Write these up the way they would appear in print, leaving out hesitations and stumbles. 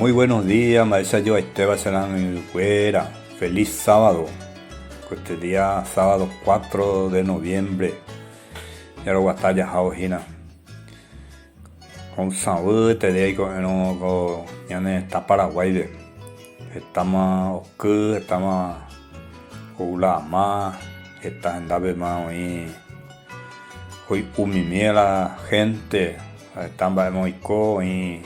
Muy buenos días, maestra yo Esteban Serán Fuera. Feliz sábado. Este día sábado 4 de noviembre. Ya lo batalla jaojina. Con sabor te digo no ya está Paraguay de. Estamos que estamos ulama está en la más hoy umimiela gente estamos muy y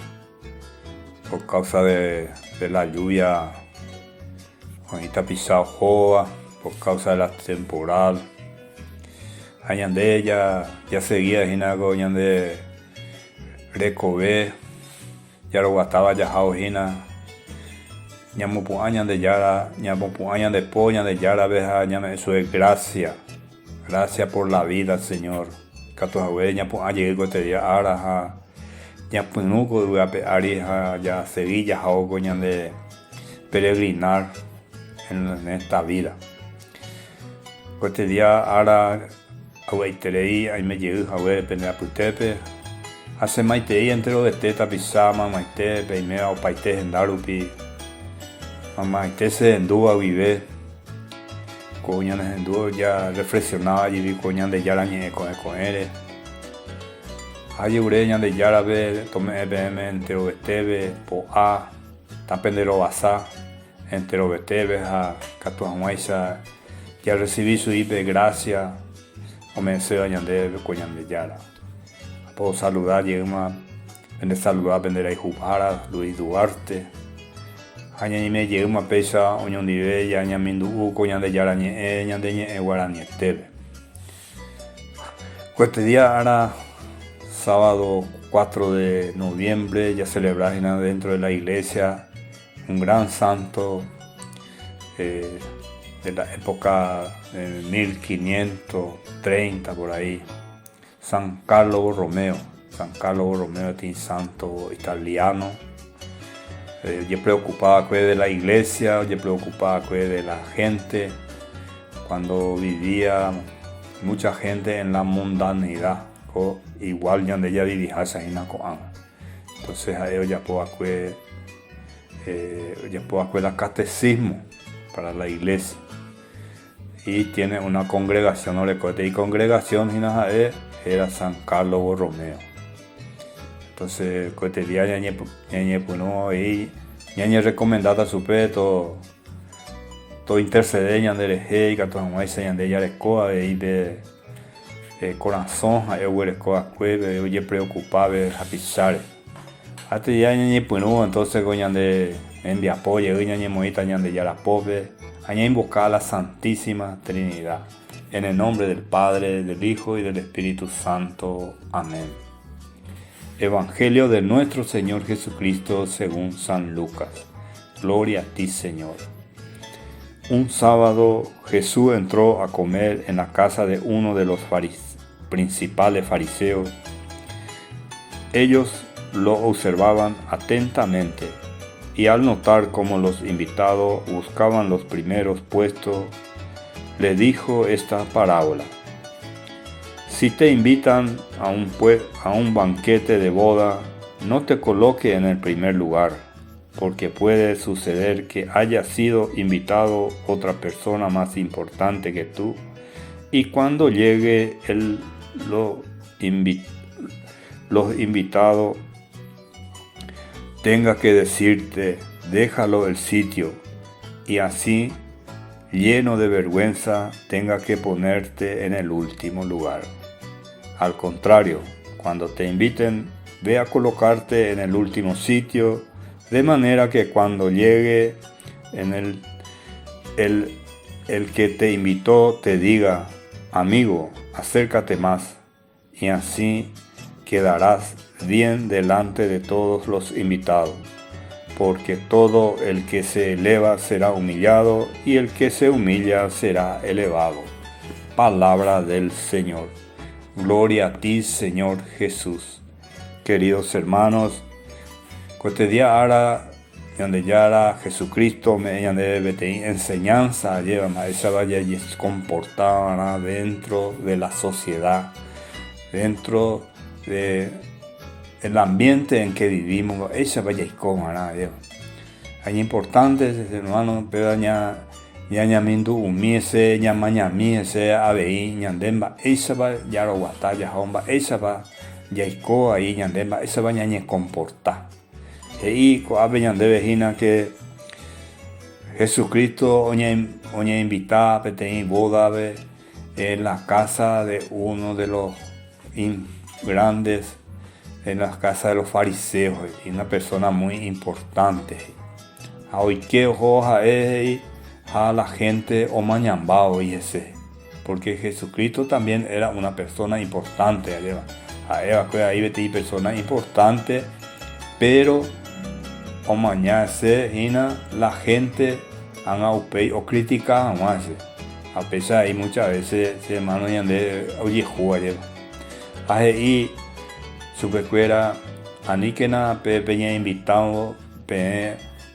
por causa de la lluvia, ahorita pisado joa, por causa de la temporal. Añande ya seguía ginago de recobé, ya lo gastaba ya jaojina, ya me añan de yara, ya me añan de poña de yara veja, ya me eso es gracia por la vida, Señor. Cato ya pues ayer que te día ahora ya pues no voy a pegar ya Sevilla o de peregrinar en esta vida. Pues este día ahora ahí me llegué a ver pendeja putepe hace maite entero de teta pisama maite y me o paite en darupi mamá se endúa vive coña en endúa ya reflexionaba y vi coña de ya la ñe con él. Hay ureña de Yarabe, tome EBM, entero betebe, po A, tapendero basa, entero betebe, a Catuamuesa, ya recibí su IP, gracias, o me deseo añadir coñan de Yara. Puedo saludar, lleguemos a saludar, vender a Jupara, Luis Duarte. Aña me lleguemos a pesa, oñón de Ibe, aña mindu, coñan de Yara, ñan de ñe, guarani, tebe. Este día ahora. Sábado 4 de noviembre ya celebraron dentro de la iglesia un gran santo de la época de 1530 por ahí, San Carlo Borromeo. San Carlo Borromeo es un santo italiano. Yo preocupaba de la iglesia, yo preocupaba de la gente cuando vivía mucha gente en la mundanidad. Igual ya de ella vivía entonces a ellos ya puedo el catecismo para la iglesia y tiene una congregación y congregación era San Carlos Borromeo. Entonces este día ya recomendada su peto todo interceder ya de rey que todo más ya de ella escoa de corazón a oye preocupado a pisar hasta ya entonces coñan de envía apoyo ñañe moita ñan de ya la pobre aña invocar a la Santísima Trinidad en el nombre del Padre, del Hijo y del Espíritu Santo. Amén. Evangelio de nuestro Señor Jesucristo según San Lucas. Gloria a ti, Señor. Un sábado Jesús entró a comer en la casa de uno de los principales fariseos. Ellos lo observaban atentamente y al notar cómo los invitados buscaban los primeros puestos, le dijo esta parábola. Si te invitan a un banquete de boda, no te coloques en el primer lugar, porque puede suceder que haya sido invitado otra persona más importante que tú, y cuando llegue los invitados tenga que decirte, déjalo el sitio, y así, lleno de vergüenza, tenga que ponerte en el último lugar. Al contrario, cuando te inviten, ve a colocarte en el último sitio, de manera que cuando llegue el que te invitó te diga, amigo, acércate más, y así quedarás bien delante de todos los invitados, porque todo el que se eleva será humillado, y el que se humilla será elevado. Palabra del Señor. Gloria a ti, Señor Jesús. Queridos hermanos, este día ahora donde ya era Jesucristo mediante enseñanza lleva esa vaya y se comportaba dentro de la sociedad, dentro de el ambiente en que vivimos, esa vaya y coma, ¿no? Es importante, hermano, pero ya mindu umiese, ya mañamiese, abei, ñandemba, esa va ya lo batalla, homba, esa va ya ico ahí, ñandemba, esa va ñañe comporta. Y coabe ñandebe jina que Jesucristo oña invitaba, petei boda en la casa de uno de los grandes, en la casa de los fariseos, y una persona muy importante. A hoy que hoja a la gente o mañambao y ese, porque Jesucristo también era una persona importante, a Eva que ahí vete persona importante, pero o mañana se hina la gente han aupei o critica más, a pesar de muchas veces se hermano y ande oye juega ahí supercuera aníquena peña invitado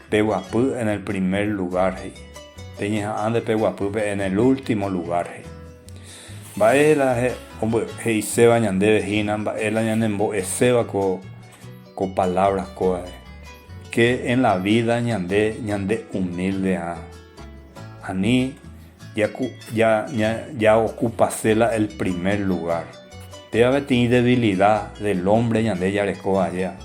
Pehuapú en el primer lugar, teña ande Pehuapú en el último lugar. Baela hombre se bañan de vejinan, baela ñanembo eseba con palabras que en la vida ñande humilde ani ya ocupa el primer lugar. Debe tener debilidad del hombre ñande ya allá.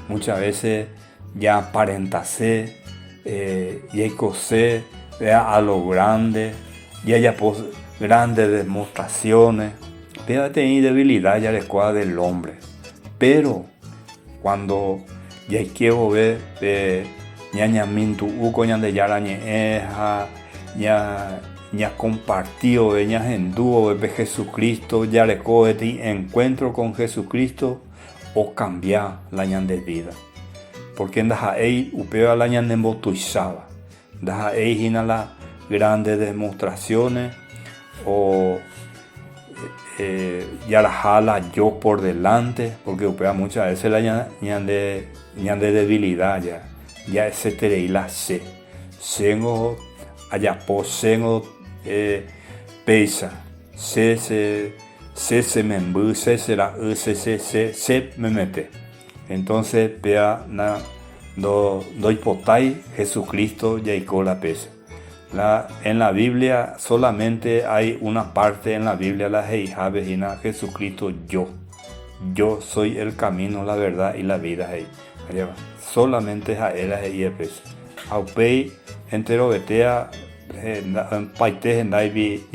Muchas veces ya aparentase, ya cose, vea a lo grande, ya grandes demostraciones, debe tener debilidad ya del hombre. Pero cuando ya quiero ver ñaña mintu uco ñande ya la ña compartido ña gendúo de Jesucristo ya le coge encuentro con Jesucristo o cambiar la ñande vida. Porque en Dajaei upea la ñande embotuizaba. Dajaei gina las grandes demostraciones o ya la jala yo por delante, porque upea muchas veces la ñande debilidad ya ese terei la sengo allá sengo pesa se membu se me mete. Entonces pea na doy potai Jesucristo ya icó la pesa. En la Biblia solamente hay una parte en la Biblia la vejina Jesucristo yo soy el camino, la verdad y la vida. Solamente a él es pesa. Aupei entero betea paite endaibi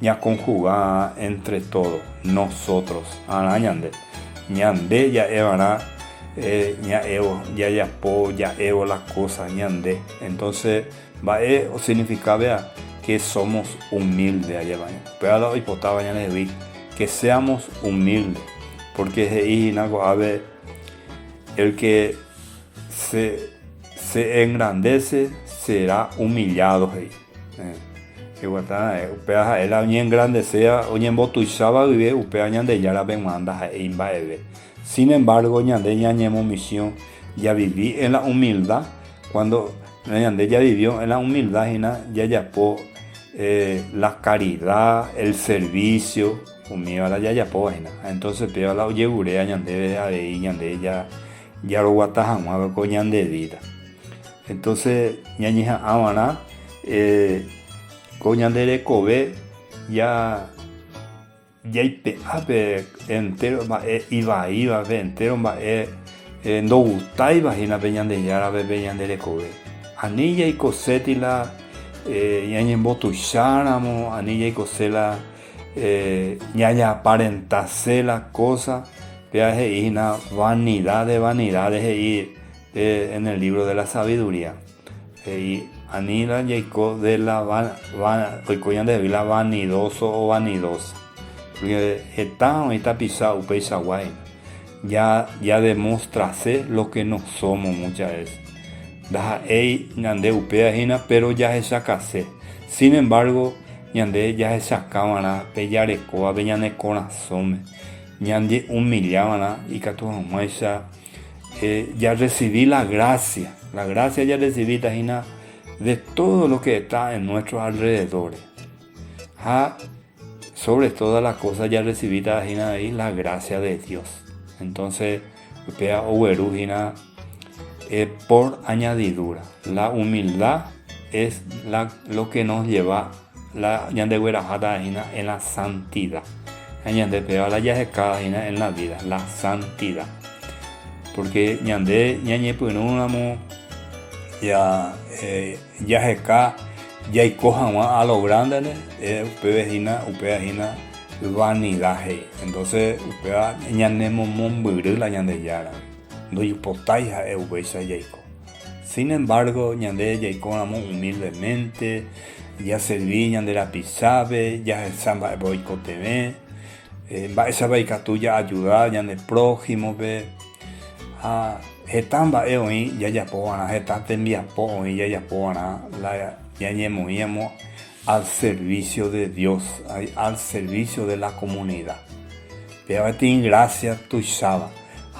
ña conjugada entre todos nosotros ñande ya evara ya po ya evo las cosas ñande. Entonces va o significa vea que somos humildes allá pero la hipotaba ya que seamos humildes, porque el que se engrandece será humillado. El año grande sea oye en botuizaba vive upeañan de ya la demanda sin embargo ñande ñañemo misión ya viví en la humildad cuando ñande ya vivió en la humildad ya la caridad, el servicio entonces pero la oyegurea ñande ahí ñande ya lo guatajamos con ñande vida. Entonces ñañija amana coñandere kobe ya entero iba entero no gustai vagina peñande ya peñandere kobe anilla y cosetila ñañen botucháramo anilla y cosela ñaya aparentase la cosa viaje y una vanidad de vanidades en el libro de la sabiduría y anila yaico de la la vanidoso o vanidosa porque está pisado ya demostrase lo que no somos muchas veces ñande upea hina pero ya se sacase. Sin embargo ñande ya se sacaba peyarecoa peñane corazón ñande humillaba y ya recibí la gracia ya recibí tajina de todo lo que está en nuestros alrededores. Sobre todas las cosas ya recibí tajina ahí la gracia de Dios. Entonces, upea oberujina por añadidura. La humildad es lo que nos lleva la yande huerajata en la santidad. Ñande pega la yajeka en la vida, la santidad. Porque ñande ñañe pununamo ya yajeka ya ikoja a lo grande upea vanidad. Entonces upea ñanemo momburu la ñande yara. No yupotaija ubeisa yaiko. Sin embargo, ñande yaiko humildemente, ya serví ñande la pisabe, ya samba boicoteme, esa baicatuya ayudar ñande prójimo ve. Hetamba hoy ya poana, hetate envía hoy ya poana, ya ñemoíamos al servicio de Dios, al servicio de la comunidad. Pero tin gracias tu saba.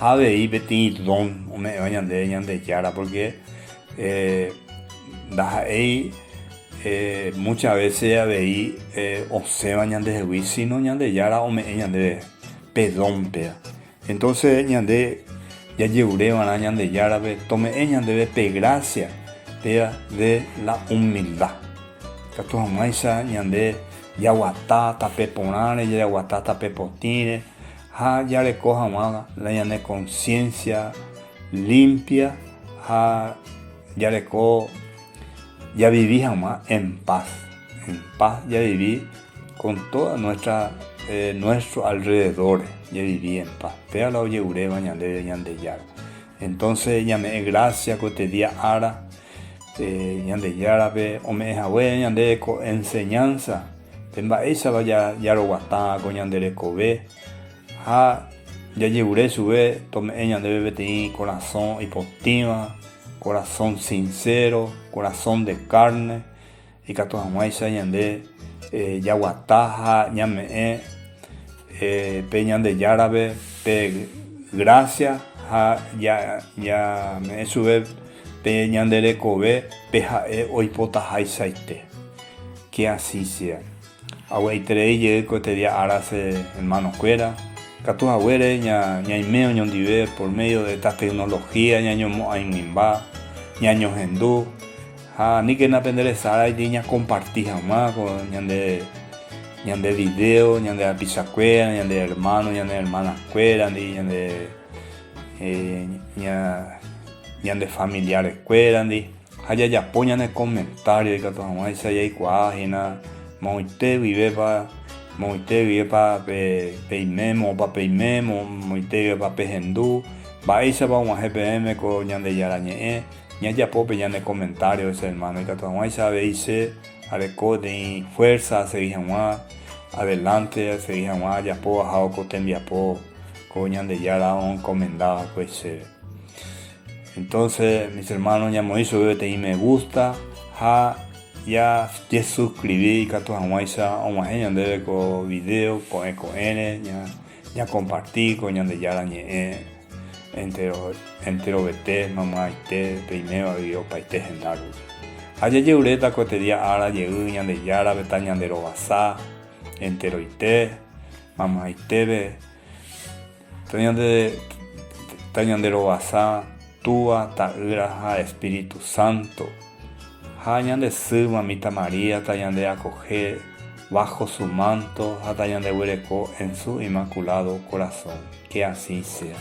Habe y beti don me vayan de yara porque muchas veces habéis observan de juicio no de yara o me de pedón pea. Entonces de ya llevaré van de yara tome de pe gracia de la humildad. Que tu maisa de yaguatá tape ponare yaguatá tape potine. Ya le coja más la llane conciencia limpia, ya le coja, ya viví jamás en paz ya viví con toda nuestro alrededor, ya viví en paz. Pero la oye ureba ñande yara. Entonces ya me gracia que te día ara, ñande yara o me jabue ñande enseñanza, temba esa vaya yaro guatá con ñande le cobe. Ya llevaré sube, tome ella debe tener corazón hipotima, corazón sincero, corazón de carne, y que todas maíz de ya guataja, ya me peñan de yarabe, pe gracia, ya me sube, peñan de recobe, peja hoy potaja y saite, que así sea. Agua y llegué que te día arase hermano cuera. Catus abuelos ñaimeo ñondive por medio de esta tecnología ñaño ainimba ñaño hendú ni que na penderesara y ña compartir jamás con ñande video ñande a pisacuera ñande hermano ñande hermanas cuera ñande ñande familiares cuera haya ya poñan el comentario de que todos jamás se haya cuágina moite vive pa peimemo moite vive pa pehendú va esa va un GPM con ñande yarañe ya pope ñande comentario ese hermano y que todos jamás sabe dice areco de fuerza seguir jamás adelante seguir jamás ya po bajado cotembia po con ñande yara un comendaba pues entonces mis hermanos ya me hizo y me gusta ya te suscribí que tu amaisa o más debe con video con n ya compartí con ñande yara entero vete mamá te primero video para te gendaru ayer lleureta que te día ara llegu ñande yara beta ñande robasa entero ite mamá itebe tañande robasa tua ta Espíritu Santo Ñande su mamita María, Tayande acoger bajo su manto, Tayande huereco en su inmaculado corazón. Que así sea.